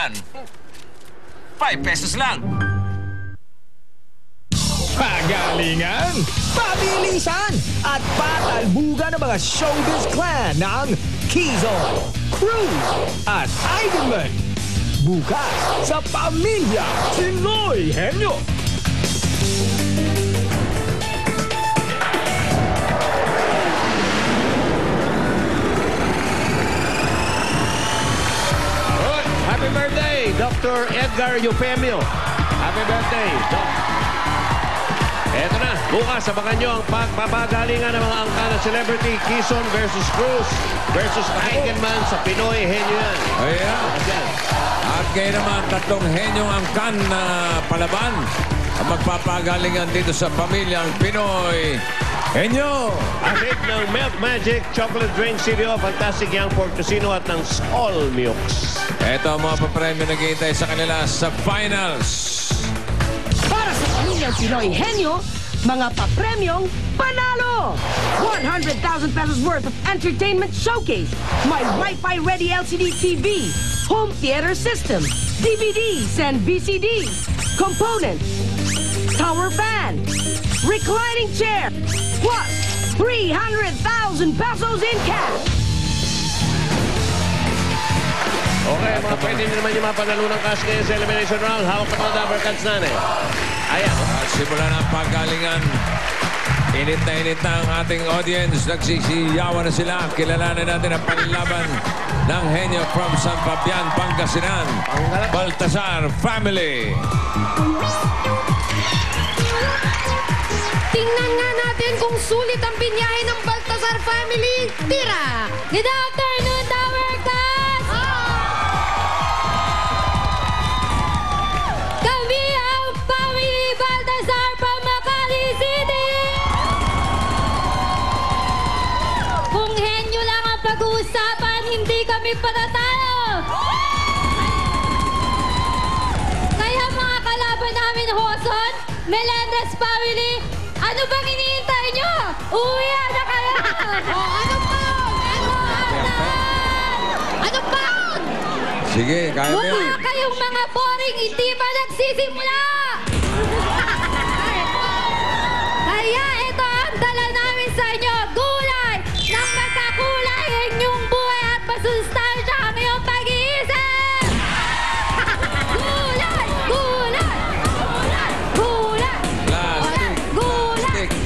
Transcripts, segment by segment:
yan. 5 pesos lang. Pagalingan, pabilisan, at patalbugan ng mga showbiz clan ng Quezon, Cruz, at Ivanman. Bukas sa Pamilya Pinoy Henyo. Happy birthday, Dr. Edgar Eufemio. Happy birthday, Doc. Eto na, bukas abangan nyo ang pagpapagalingan ng mga angka ng celebrity. Quezon versus Cruz versus Kahingman sa Pinoy Henyo yan. Ayan. At kayo naman, tatlong henyong angkan na palaban ang magpapagalingan dito sa Pamilyang Pinoy Henyo. Asik ng Milk Magic, Chocolate Drink Cereal, Fantastic Young Pork Tocino at ng All Milks. Ito ang mga papremyo na naghihintay sa kanila sa finals. Para sa Pamilyang Pinoy Henyo, mga papremyong panalo! 100,000 pesos worth of entertainment showcase. May Wi-Fi ready LCD TV, home theater system, DVDs and VCDs, components, tower fan, reclining chair, plus 300,000 pesos in cash. Okay, mga pwede nyo naman yung mga panalo ng cash ngayon sa elimination round. Hawak na mga number cards na Ayan. At simula na ang pagalingan. Init na ang ating audience. Nagsisiyawan na sila. Kilalanin natin ang panlaban ng henyo from San Fabian, Pangasinan. Baltasar Family. Tingnan nga natin kung sulit ang binyahe ng Baltasar Family. Tira! Good afternoon, Tower Cast! Kami ang Family Baltasar from Makati City! Kung henyo lang ang pag-uusapan, hindi kami patatalo! Kaya mga kalaban namin, Hoson, Melendez Family, ano bang iniintay nyo? Uwi na kayo! Ano pa? Ano pa? Sige, kaya mo yan. Wala kayong mga boring, hindi pa nagsisimula! Kaya ito ang dala namin sa inyo, gulay ng magkakulay inyong buhay at masustansya ang iyong pag-iisip! Gulay! Gulay! Gulay!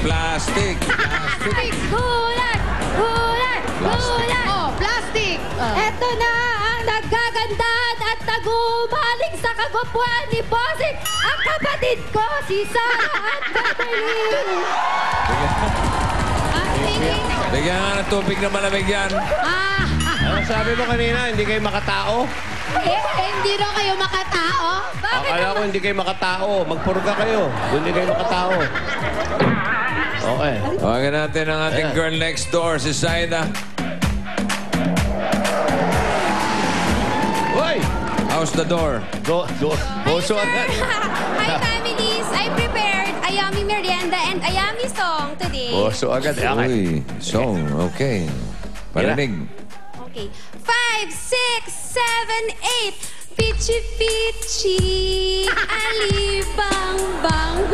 Plastic. Plastic. Plastic! Gulay! Gulay! Gulay! Oh, plastic! Ito na ang nagkagandahan at nag-umaling sa kagwapuan ni Bossing, ang kapatid ko, si Sarah at Madeline. Bigyan nga ng tubig na malamig yan. Ano sabi mo kanina? Hindi kayo makatao? Hindi raw kayo makatao? Bakit Akala ko hindi kayo makatao. Magpurga kayo. Hindi kayo makatao. Okay. Tawagan natin ang ating girl next door, si Saida. Hoy! How's the door? Boso agad. Hi, families! I prepared a yummy merienda and a yummy song today. Boso agad. Okay. Uy, song. Okay. Parinig. Okay. 5, 6, 7, 8. Pichi pichi, alibang-bang,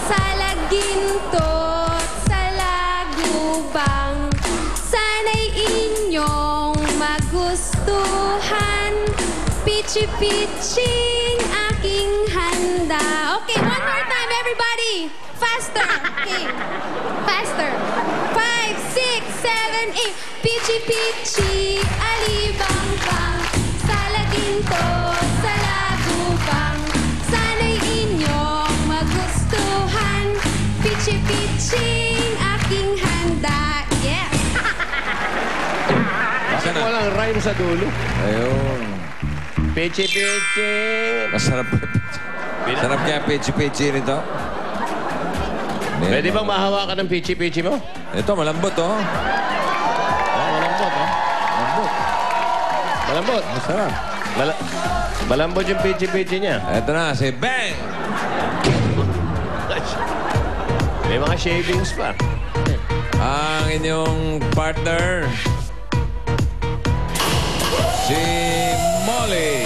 sa lagintot, sa lagubang. Sana'y inyong magustuhan. Pichi-piching aking handa. Okay, one more time, everybody. Faster. Okay. Faster. 5, 6, 7, 8. Pichi-pichi, alibang-bang, sa lagintot, sa lagubang. Sana'y inyong magustuhan. Pichi-piching aking handa. Yes. Bakit walang rhyme sa dulo? Ayun. Pichi-pichi. Masarap. Sarap kaya pichi-pichi nito. Pwede bang mahawakan ng pichi-pichi mo? Ito, malambot, oh. Malambot, ha? Malambot. Malambot. Masarap. Malambot yung pichi-pichi niya. Ito na, si Bang! May mga shavings pa. Ang inyong partner, si Molly.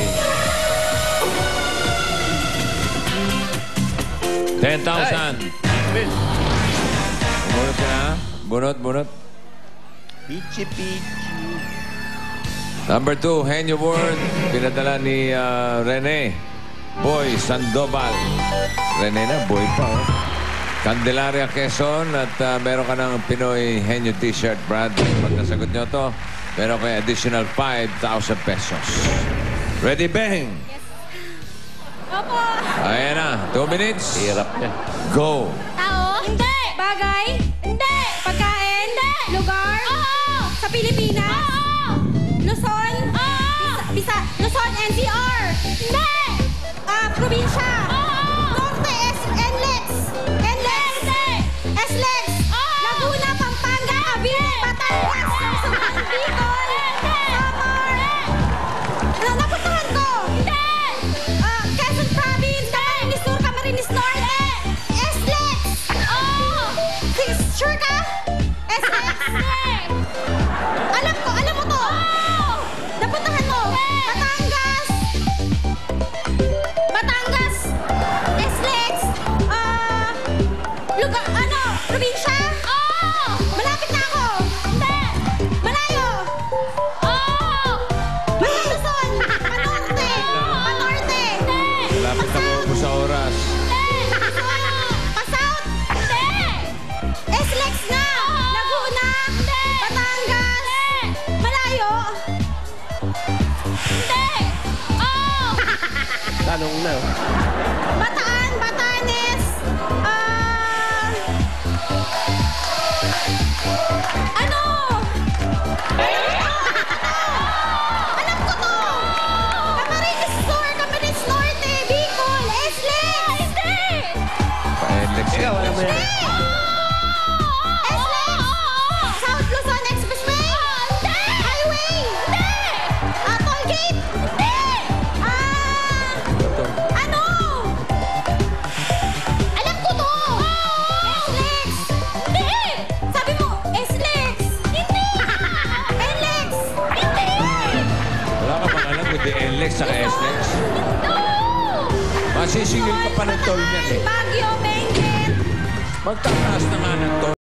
10,000. Bunot ka na. Bunot. Pichi. Number 2, Henyo Word. Pinadala ni Rene. Boy Sandoval. Rene na, boy pa. Oh. Candelaria Quezon. At meron ka ng Pinoy Henyo t-shirt, Brad. Pag nasagot nyo to, meron kayo additional 5,000 pesos. Ready, Beng? Yes. Opo. Ayan na. 2 minutes. Hirap niya. Go. Tao? Hindi. Bagay? Hindi. Pagkain? Hindi. Lugar? Oo. Sa Pilipinas? Oo. Luzon? Oo. Luzon, NCR? Hindi. Probinsya? Oo. Norte, NLEX? Hindi. SLEX? Oo. Laguna, Pampanga, Cavite, Batangas, Bicol, Samar? Napuntahan ko? Hindi. Quezon Province, Camarines Sur, Camarines Norte, SLEX? Oo. Sure ka? SLEX? Hindi. Alam mo to. Oo. Napuntahan mo? Batangas, SLEX, lugar, probinsya? Oo! Malapit na ako! Hindi! Malayo! Oo! Luzon! Panorte! Hindi! Malapit na po sa oras. Hindi! Pasouth? Hindi! SLEX na! Laguna! Hindi! Batangas! Malayo! Hindi! Oo! Tanong na. Bataan, Batanes, ano? Alam ko to! Camarines Sur, Camarines Norte, Bicol, SLEX! Hindi! Pa-Enlex. Ikaw, alam mo yan. SLEX! South Luzon Expressway? Hindi! Highway? Hindi! Tollgate? Hindi! Ano? Alam ko to! SLEX! Hindi! Sabi mo, SLEX! Hindi! NLEX! Hindi! Wala ka bang alam kundi Enlex sa SLEX? No! Masisingil ka pa ng toll niyan eh. Baguio, Benguet! Magtataas na nga ng toll.